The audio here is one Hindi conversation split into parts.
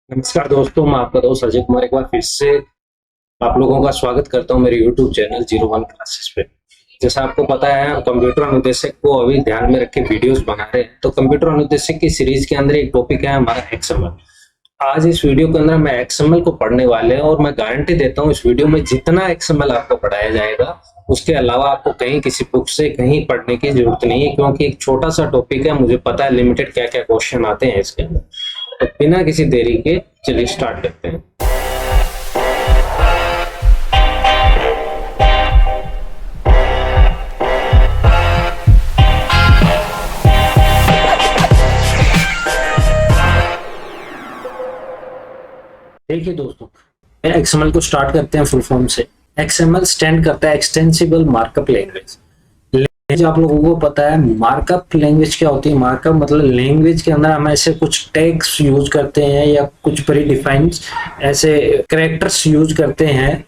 नमस्कार दोस्तों, मैं आपका दोस्त अजय कुमार एक बार फिर से आप लोगों का स्वागत करता हूं मेरे YouTube चैनल 01 क्लासेस पे। जैसा आपको पता है, हम कंप्यूटर अनुदेशक को अभी ध्यान में रख के वीडियोस बना रहे हैं। तो कंप्यूटर अनुदेशक की सीरीज के अंदर एक टॉपिक है हमारा XML। आज इस वीडियो के अंदर मैं XML को पढ़ने वाले हैं और मैं गारंटी देता हूँ इस वीडियो में जितना XML आपको पढ़ाया जाएगा उसके अलावा आपको कहीं किसी बुक से कहीं पढ़ने की जरूरत नहीं है, क्योंकि एक छोटा सा टॉपिक है। मुझे पता है लिमिटेड क्या क्या क्वेश्चन आते हैं इसके अंदर। तो बिना किसी देरी के चलिए स्टार्ट करते हैं। देखिए दोस्तों, एक्सएमएल को स्टार्ट करते हैं फुल फॉर्म से। एक्सएमएल स्टैंड करता है एक्सटेंसिबल मार्कअप लैंग्वेज। लैंग्वेज आप लोगों को पता है, मार्कअप लैंग्वेज क्या होती है। मार्कअप मतलब लैंग्वेज के अंदर हम ऐसे कुछ टैग्स यूज करते हैं या कुछ प्री डिफाइंड ऐसे कैरेक्टर्स यूज करते हैं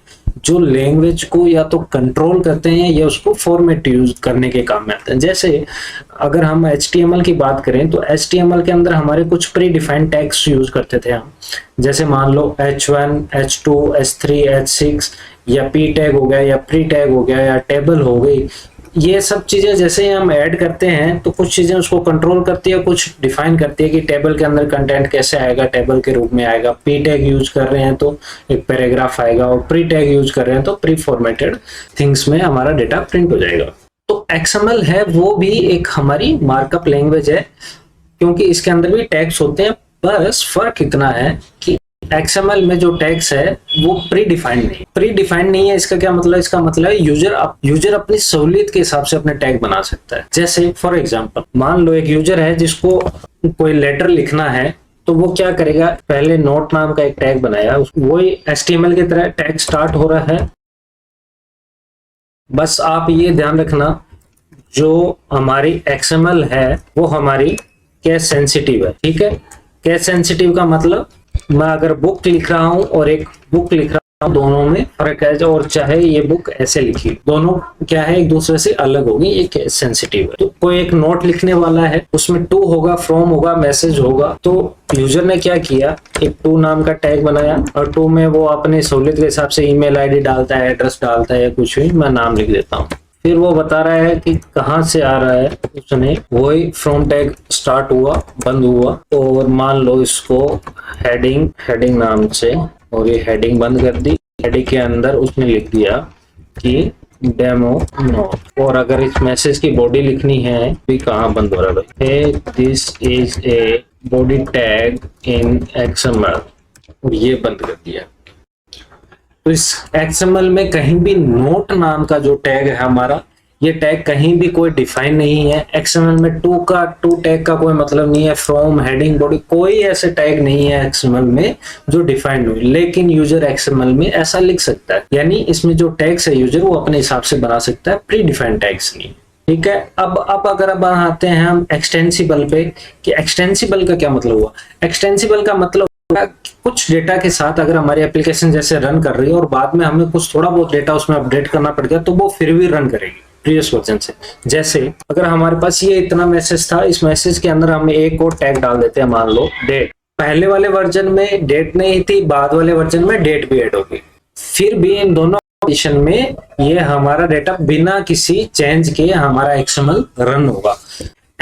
जो लैंग्वेज को या तो कंट्रोल करते हैं या उसको फॉर्मेट यूज करने के काम में आते हैं। जैसे अगर हम HTML की बात करें तो HTML के अंदर हमारे कुछ प्री डिफाइंड टैग्स यूज करते थे हम। जैसे मान लो H1, H2, H3, H6 या P टैग हो गया या प्री टैग हो गया या टेबल हो गई। ये सब चीजें जैसे हम ऐड करते हैं तो कुछ चीजें उसको कंट्रोल करती है, कुछ डिफाइन करती है कि टेबल के अंदर कंटेंट कैसे आएगा, टेबल के रूप में आएगा। पी टैग यूज कर रहे हैं तो एक पैराग्राफ आएगा, और प्री टैग यूज कर रहे हैं तो प्री फॉर्मेटेड थिंग्स में हमारा डेटा प्रिंट हो जाएगा। तो XML है वो भी एक हमारी मार्कअप लैंग्वेज है, क्योंकि इसके अंदर भी टैग्स होते हैं। बस फर्क इतना है कि XML में जो टैग्स है वो प्री डिफाइंड नहीं। प्री डिफाइंड नहीं है, इसका क्या मतलब है? इसका मतलब है यूजर अपनी सहूलियत के हिसाब से अपने टैग बना सकता है। जैसे फॉर एग्जांपल मान लो एक यूजर है जिसको कोई लेटर लिखना है, तो वो क्या करेगा, पहले नोट नाम का एक टैग बनाया, वही HTML की तरह टैग स्टार्ट हो रहा है। बस आप ये ध्यान रखना, जो हमारी XML है वो हमारी केस सेंसिटिव है, ठीक है। केस सेंसिटिव का मतलब मैं अगर बुक लिख रहा हूं और एक बुक लिख रहा हूं, दोनों में फर्क है। और चाहे ये बुक ऐसे लिखी, दोनों क्या है, एक दूसरे से अलग होगी, ये केस सेंसिटिव है। तो कोई एक नोट लिखने वाला है, उसमें टू होगा, फ्रॉम होगा, मैसेज होगा। तो यूजर ने क्या किया, एक टू नाम का टैग बनाया और टू में वो अपनी सहूलियत के हिसाब से ईमेल आईडी डालता है, एड्रेस डालता है, कुछ भी मैं नाम लिख देता हूँ। फिर वो बता रहा है कि कहाँ से आ रहा है, उसने वही फ्रॉम टैग स्टार्ट हुआ, बंद हुआ, और मान लो इसको हेडिंग नाम से, और ये हेडिंग बंद कर दी। हेडिंग के अंदर उसने लिख दिया कि डेमो नोट। और अगर इस मैसेज की बॉडी लिखनी है भी, कहाँ बंद हो रहा है भाई, this is a body tag in XML, और ये बंद कर दिया। तो इस XML में कहीं भी नोट नाम का जो टैग है हमारा, ये टैग कहीं भी कोई डिफाइन नहीं है। XML में टू टैग का कोई मतलब नहीं है। फ्रॉम, हेडिंग, बॉडी, कोई ऐसे टैग नहीं है XML में जो डिफाइंड हो। लेकिन यूजर XML में ऐसा लिख सकता है, यानी इसमें जो टैग्स है यूजर वो अपने हिसाब से बना सकता है, प्री डिफाइंड टैग्स नहीं। ठीक है। अब आते हैं हम एक्सटेंसिबल पे, कि एक्सटेंसिबल का क्या मतलब हुआ। एक्सटेंसिबल का मतलब कुछ डेटा के साथ अगर हमारी एप्लीकेशन जैसे रन कर रही है और बाद में हमें कुछ थोड़ा बहुत डेटा उसमें अपडेट करना पड़ गया, तो वो फिर भी रन करेगी प्रीवियस वर्जन से। जैसे अगर हमारे पास ये इतना मैसेज था, इस मैसेज के अंदर हम एक और टैग डाल देते हैं, मान लो डेट। पहले वाले वर्जन में डेट नहीं थी, बाद वाले वर्जन में डेट भी ऐड होगी। फिर भी इन दोनों कंडीशन में ये हमारा डेटा बिना किसी चेंज के हमारा XML रन होगा।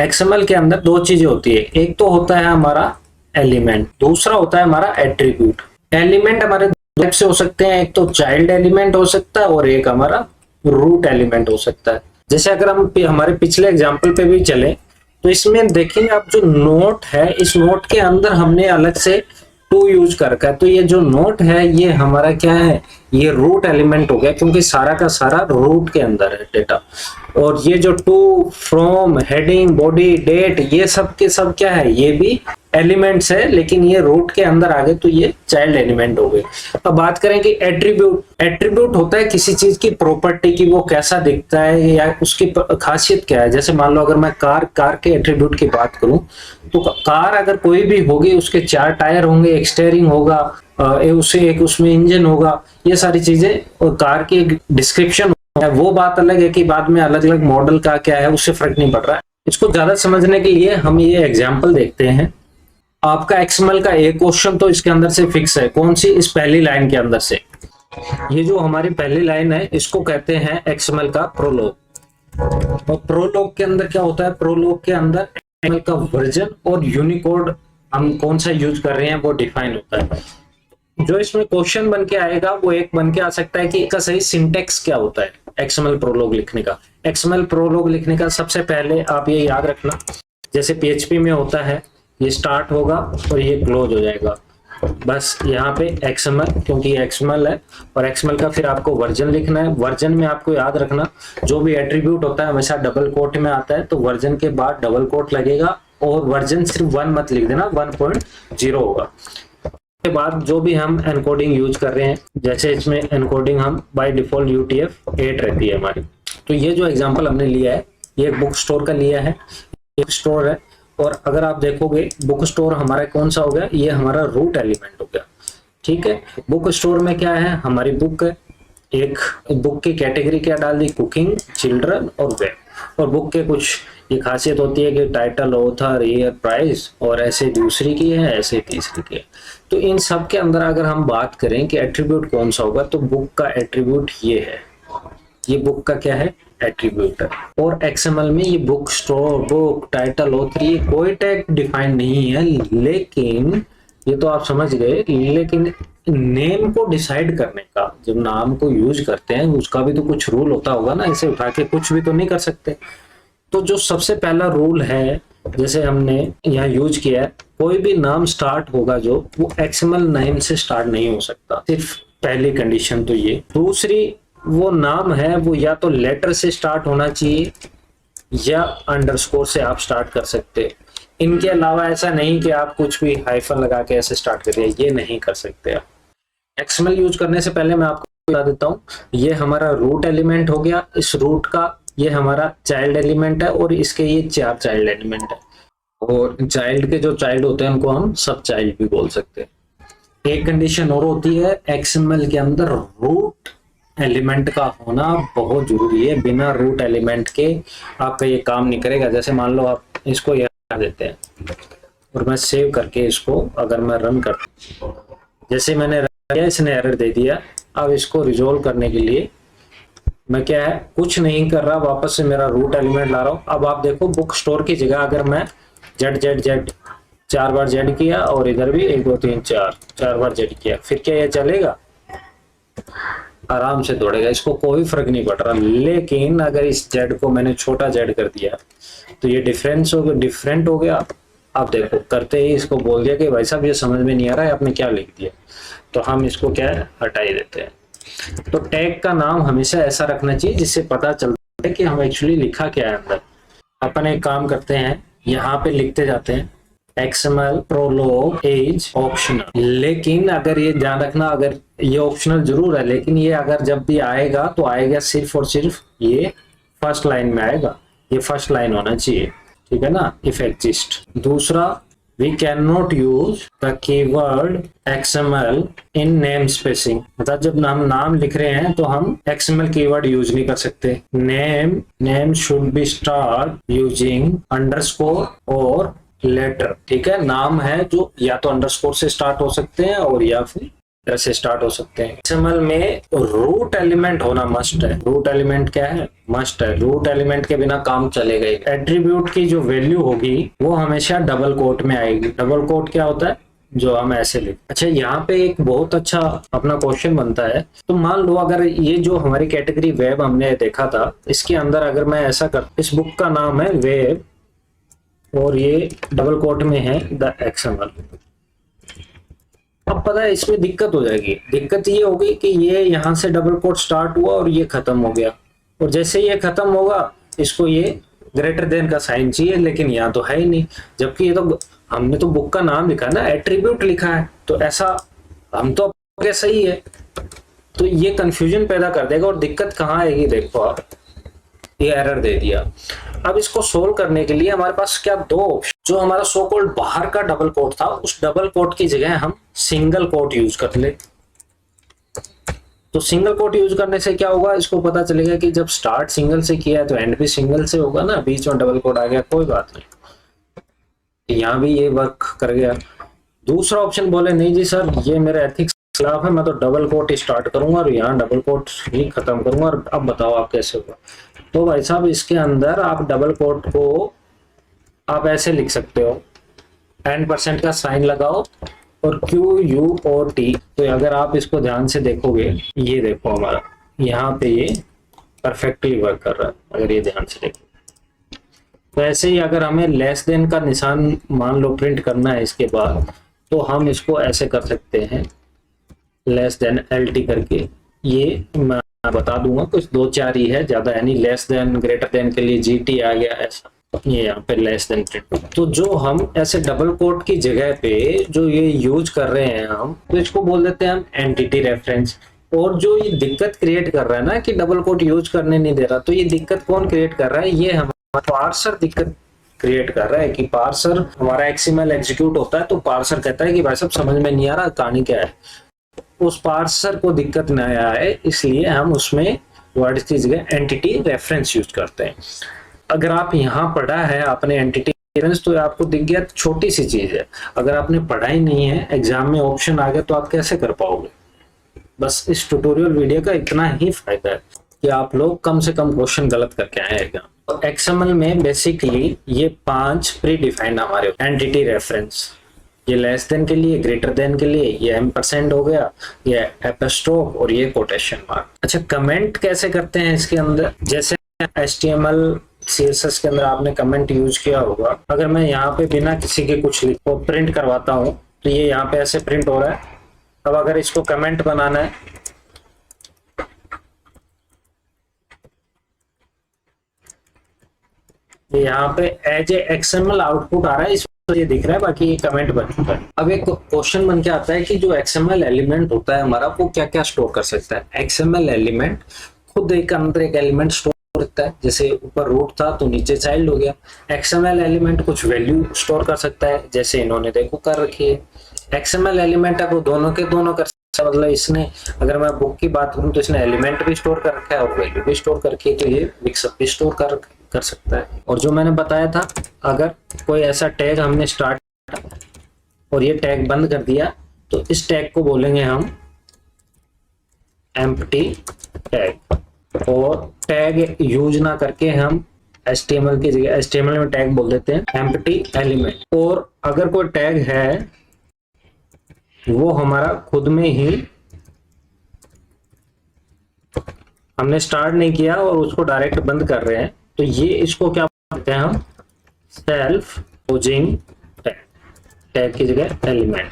XML के अंदर दो चीजें होती है, एक तो होता है हमारा एलिमेंट, दूसरा होता है हमारा एट्रीब्यूट। एलिमेंट हमारे दो टाइप से हो सकते हैं, एक तो चाइल्ड एलिमेंट हो सकता है और एक हमारा रूट एलिमेंट हो सकता है। जैसे अगर हम हमारे पिछले एग्जांपल पे भी चले तो इसमें देखेंगे आप, जो नोट है, इस नोट के अंदर हमने अलग से टू यूज कर रखा है। तो ये जो नोट है ये हमारा क्या है, ये रूट एलिमेंट हो गया, क्योंकि सारा का सारा रूट के अंदर है डेटा। और ये जो to, from, heading, body, date, ये सब के सब क्या है, ये भी एलिमेंट्स है, लेकिन ये रूट के अंदर आ गए तो ये चाइल्ड एलिमेंट हो गए। अब बात करें कि एट्रीब्यूट। एट्रीब्यूट होता है किसी चीज की प्रॉपर्टी की, वो कैसा दिखता है या उसकी खासियत क्या है। जैसे मान लो अगर मैं कार के एट्रीब्यूट की बात करूं, तो कार अगर कोई भी होगी, उसके 4 टायर होंगे, एक स्टीयरिंग होगा, एक उसमें इंजन होगा, ये सारी चीजें, और कार की एक डिस्क्रिप्शन है। वो बात अलग है कि बाद में अलग अलग मॉडल का क्या है, उससे फर्क नहीं पड़ रहा है। इसको ज्यादा समझने के लिए हम ये एग्जाम्पल देखते हैं। आपका एक्सएमएल का एक क्वेश्चन तो इसके अंदर से फिक्स है। कौन सी? इस पहली लाइन के अंदर से। ये जो हमारी पहली लाइन है इसको कहते हैं एक्सएमएल का प्रोलॉग। और प्रोलॉग के अंदर क्या होता है? प्रोलॉग के अंदर एक्सएमएल का वर्जन और यूनिकोड हम कौन सा यूज कर रहे हैं वो डिफाइन होता है। जो इसमें क्वेश्चन बन के आएगा वो एक बन के आ सकता है कि इसका सही सिंटेक्स क्या होता है एक्सएमएल प्रोलॉग लिखने का। एक्सएमएल प्रोलॉग लिखने का सबसे पहले आप ये याद रखना, जैसे पीएचपी में होता है ये स्टार्ट होगा और ये क्लोज हो जाएगा। बस यहाँ पे एक्सएमएल, क्योंकि ये एक्सएमएल है और एक्सएमएल का फिर आपको वर्जन लिखना है। वर्जन में आपको याद रखना जो भी एट्रीब्यूट होता है हमेशा डबल कोट में आता है, तो वर्जन के बाद डबल कोट लगेगा और वर्जन सिर्फ 1 मत लिख देना, 1.0 होगा। के बाद जो भी हम एनकोडिंग यूज कर रहे हैं, जैसे इसमें एनकोडिंग हम बाय डिफॉल्ट UTF-8 रहती है हमारी। तो ये जो एग्जांपल हमने लिया है ये बुक स्टोर का लिया है, एक स्टोर है। और अगर आप देखोगे बुक स्टोर हमारा कौन सा हो गया? ये हमारा रूट एलिमेंट हो गया, ठीक है। बुक स्टोर में क्या है? हमारी बुक है। एक बुक की कैटेगरी क्या डाल दी? कुकिंग, चिल्ड्रन और वेब। और बुक के कुछ ये खासियत होती है कि टाइटल, ऑथर, ईयर, प्राइस और ऐसे दूसरी की है, ऐसे तीसरी की है। तो इन सब के अंदर अगर हम बात करें कि एट्रीब्यूट कौन सा होगा, तो बुक का एट्रीब्यूट ये है। ये बुक का क्या है? एट्रीब्यूट है। और एक्सएमएल में ये book store, book, title, author ये कोई टैग डिफाइन नहीं है, लेकिन ये तो आप समझ गए। लेकिन नेम को डिसाइड करने का, जब नाम को यूज करते हैं उसका भी तो कुछ रूल होता होगा ना, इसे उठा के कुछ भी तो नहीं कर सकते। तो जो सबसे पहला रूल है, जैसे हमने यहाँ यूज किया है, कोई भी नाम स्टार्ट होगा जो वो एक्सएमएल नेम से स्टार्ट नहीं हो सकता। सिर्फ पहली कंडीशन तो ये। दूसरी, वो नाम है वो या तो लेटर से स्टार्ट होना चाहिए या अंडरस्कोर से आप स्टार्ट कर सकते हैं। इनके अलावा ऐसा नहीं कि आप कुछ भी हाइफन लगा के ऐसे स्टार्ट करिए, ये नहीं कर सकते आप। एक्सएमएल यूज करने से पहले मैं आपको बता देता हूँ, ये हमारा रूट एलिमेंट हो गया। इस रूट का ये हमारा चाइल्ड एलिमेंट है और इसके ये 4 चाइल्ड एलिमेंट है। और चाइल्ड के जो चाइल्ड होते हैं उनको हम सब चाइल्ड भी बोल सकते हैं। एक कंडीशन और होती है एक्सएमएल के अंदर, रूट एलिमेंट का होना बहुत जरूरी है। बिना रूट एलिमेंट के आपका ये काम नहीं करेगा। जैसे मान लो आप इसको ये देते हैं और मैं सेव करके इसको अगर मैं रन करता हूं, जैसे मैंने रन किया इसने एरर दे दिया। अब इसको रिजोल्व करने के लिए मैं क्या है, कुछ नहीं कर रहा, वापस से मेरा रूट एलिमेंट ला रहा हूं। अब आप देखो बुक स्टोर की जगह अगर मैं Z 4 बार Z किया और इधर भी 1 2 3 4 बार Z किया, फिर क्या ये चलेगा? आराम से दौड़ेगा, इसको कोई फर्क नहीं पड़ रहा। लेकिन अगर इस Z को मैंने छोटा Z कर दिया तो ये डिफरेंट हो गया। आप देखो करते ही इसको बोल दिया कि भाई साहब ये समझ में नहीं आ रहा है आपने क्या लिख दिया, तो हम इसको क्या है हटा ही देते हैं। तो टैग का नाम हमेशा ऐसा रखना चाहिए जिससे पता चलता है कि हम एक्चुअली लिखा क्या है अंदर। अपन एक काम करते हैं, यहाँ पे लिखते जाते हैं एक्सएमएल प्रोलॉग इज ऑप्शनल। लेकिन अगर ये ध्यान रखना, अगर ये ऑप्शनल जरूर है लेकिन ये अगर जब भी आएगा तो आएगा सिर्फ और सिर्फ ये फर्स्ट लाइन में आएगा। ये फर्स्ट लाइन होना चाहिए, ठीक है ना, इफ एग्जिस्ट। दूसरा, we cannot use the keyword XML in namespacing। मतलब जब हम नाम लिख रहे हैं तो हम XML कीवर्ड यूज नहीं कर सकते। name should be start using underscore और लेटर, ठीक है। नाम है जो या तो अंडरस्कोर से स्टार्ट हो सकते हैं और या फिर से स्टार्ट हो सकते हैं। XML में रूट एलिमेंट होना मस्ट है। रूट एलिमेंट क्या है? मस्ट है। रूट एलिमेंट के बिना काम चलेगा ही। एट्रीब्यूट की जो वैल्यू होगी वो हमेशा डबल कोट में आएगी। डबल कोट क्या होता है? जो हम ऐसे लिख। अच्छा, यहाँ पे एक बहुत अच्छा अपना क्वेश्चन बनता है। तो मान लो अगर ये जो हमारी कैटेगरी वेब हमने देखा था, इसके अंदर अगर मैं ऐसा कर, इस बुक का नाम है वेब और ये डबल कोट में है द XML। अब पता है इसमें दिक्कत हो जाएगी। दिक्कत ये होगी कि ये यहाँ से डबल कोट स्टार्ट हुआ और ये खत्म हो गया, और जैसे ये खत्म होगा इसको ये ग्रेटर देन का साइन चाहिए, लेकिन यहाँ तो है ही नहीं। जबकि ये तो हमने तो बुक का नाम लिखा ना, एट्रीब्यूट लिखा है, तो ऐसा हम तो कैसा ही है। तो ये कंफ्यूजन पैदा कर देगा। और दिक्कत कहाँ आएगी? देखो आप, ये एरर दे दिया। अब इसको सोल्व करने के लिए हमारे पास क्या दो ऑप्शन, जो हमारा सो कॉल्ड बाहर का डबल कोट था, उस डबल कोट की जगह हम सिंगल कोट यूज कर ले। तो सिंगल कोट यूज करने से क्या होगा, इसको पता चलेगा कि जब स्टार्ट सिंगल से किया है तो एंड भी सिंगल से होगा ना। बीच में डबल कोट आ गया, कोई बात नहीं, यहाँ भी ये वर्क कर गया। दूसरा ऑप्शन बोले नहीं जी सर ये मेरे एथिक्स के खिलाफ है, मैं तो डबल कोट स्टार्ट करूंगा और यहाँ डबल कोट ही खत्म करूंगा, और अब बताओ आप कैसे होगा। तो भाई साहब इसके अंदर आप डबल कोट को आप ऐसे लिख सकते हो, 10% का साइन लगाओ और QUOT। तो अगर आप इसको ध्यान से देखोगे, ये देखो हमारा यहाँ पे ये परफेक्टली वर्क कर रहा है, अगर ये ध्यान से देखो। तो ऐसे ही अगर हमें लेस देन का निशान मान लो प्रिंट करना है इसके बाद, तो हम इसको ऐसे कर सकते हैं, लेस देन LT करके। ये मैं बता दूंगा, कुछ 2-4 ही है, ज्यादा है नहीं। लेस देन, ग्रेटर देन के लिए GT आ गया ऐसा, ये यहाँ पे लेस देन प्रिंट। तो जो हम ऐसे डबल कोट की जगह पे जो ये यूज कर रहे हैं हम, तो इसको बोल देते हैं हम एंटिटी रेफरेंस। और जो ये दिक्कत क्रिएट कर रहा है ना कि डबल कोट यूज करने नहीं दे रहा, तो ये दिक्कत कौन क्रिएट कर रहा है? ये हमारा पार्सर दिक्कत क्रिएट कर रहा है। कि पार्सर हमारा XML एग्जीक्यूट होता है, तो पार्सर कहता है कि भाई साहब समझ में नहीं आ रहा कहानी क्या है, उस पार्सर को दिक्कत न आए, इसलिए हम उसमें वर्ड की जगह एंटिटी रेफरेंस यूज करते हैं। अगर आप यहाँ पढ़ा है आपने एंटिटी रेफरेंस, तो आपको दिख गया, छोटी सी चीज है। अगर आपने पढ़ा ही नहीं है, एग्जाम में ऑप्शन आ गया, तो आप कैसे कर पाओगे? बस इस ट्यूटोरियल वीडियो का इतना ही फायदा है कि आप लोग कम से कम क्वेश्चन गलत करके आएगा। तो XML में बेसिकली ये 5 प्री डिफाइंड हमारे एंटिटी रेफरेंस, ये लेस देन के लिए, ग्रेटर देन के लिए, ये M% हो गया, ये एपोस्ट्रोफ और ये कोटेशन मार्क। अच्छा, कमेंट कैसे करते हैं इसके अंदर? जैसे HTML CSS के अंदर आपने कमेंट यूज किया होगा। अगर मैं यहाँ पे बिना किसी के कुछ लिखो प्रिंट करवाता हूँ, तो ये यहाँ पे ऐसे प्रिंट हो रहा है। अब अगर इसको कमेंट बनाना है, ये यहाँ पे एज ए XML आउटपुट आ रहा है, इस तो ये दिख रहा है, बाकी ये कमेंट बन चुका है। अब एक क्वेश्चन बन के आता है कि जो XML एलिमेंट होता है हमारा, वो क्या क्या स्टोर कर सकता है? XML एलिमेंट खुद एक अंदर एक एलिमेंट स्टोर करता है, जैसे ऊपर रूट था तो नीचे चाइल्ड हो गया। XML एलिमेंट कुछ वैल्यू स्टोर कर सकता है, जैसे इन्होंने देखो कर रखी है। XML एलिमेंट है वो दोनों के दोनों कर सकता है, मतलब इसने, अगर मैं बुक की बात करूं तो इसने एलिमेंट भी स्टोर कर रखा है और वैल्यू भी स्टोर कर रखी है, तो ये मिक्सअप भी स्टोर कर सकता है। और जो मैंने बताया था, अगर कोई ऐसा टैग हमने स्टार्ट और ये टैग बंद कर दिया, तो इस टैग को बोलेंगे हम एम्प्टी टैग। और टैग यूज ना करके हम HTML की जगह HTML में टैग बोल देते हैं एम्प्टी एलिमेंट। और अगर कोई टैग है वो हमारा खुद में ही हमने स्टार्ट नहीं किया और उसको डायरेक्ट बंद कर रहे हैं, तो ये इसको क्या बोलते हैं हम? सेल्फ क्लोजिंग टैग, टैग की जगह एलिमेंट।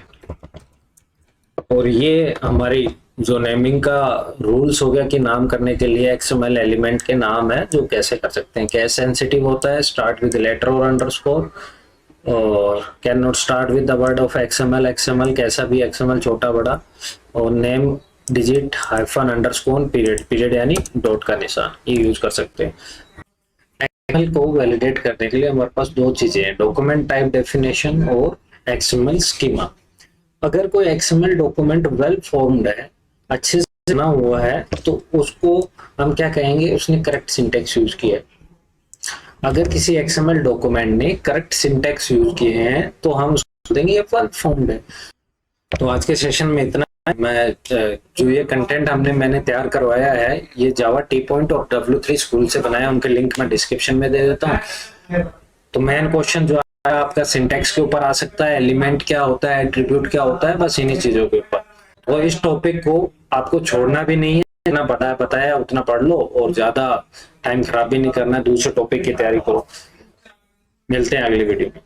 और ये हमारी जो नेमिंग का रूल्स हो गया कि नाम करने के लिए XML एलिमेंट के नाम है जो कैसे कर सकते हैं। केस सेंसिटिव होता है, स्टार्ट विद लेटर और अंडरस्कोर, और can not start with the word of XML कैसा भी XML छोटा बड़ा, और name digit hyphen underscore period यानी डॉट का निशान, ये यूज कर सकते हैं। XML को वैलिडेट करने के लिए हमारे पास 2 चीजें हैं, डॉक्यूमेंट टाइप डेफिनेशन और XML स्कीमा। अगर कोई XML डॉक्यूमेंट वेल फॉर्म्ड है, अच्छे से बना हुआ है, तो उसको हम क्या कहेंगे? उसने करेक्ट सिंटेक्स यूज किया है। अगर किसी XML डॉक्यूमेंट ने करेक्ट सिंटेक्स यूज किए हैं, तो हम उसको देंगे ये वेल फॉर्म्ड है। तो आज के सेशन में इतना। मैं जो ये कंटेंट मैंने तैयार करवाया है, ये जावा T-Point और W3 स्कूल से बनाया, उनके लिंक मैं डिस्क्रिप्शन में दे देता हूँ। तो मेन क्वेश्चन जो है आपका सिंटेक्स के ऊपर आ सकता है, एलिमेंट क्या होता है, एट्रीब्यूट क्या होता है, बस इन्हीं चीजों के ऊपर। तो इस टॉपिक को आपको छोड़ना भी नहीं है, जितना बताया उतना पढ़ लो और ज्यादा टाइम खराब भी नहीं करना है, दूसरे टॉपिक की तैयारी करो। मिलते हैं अगली वीडियो में।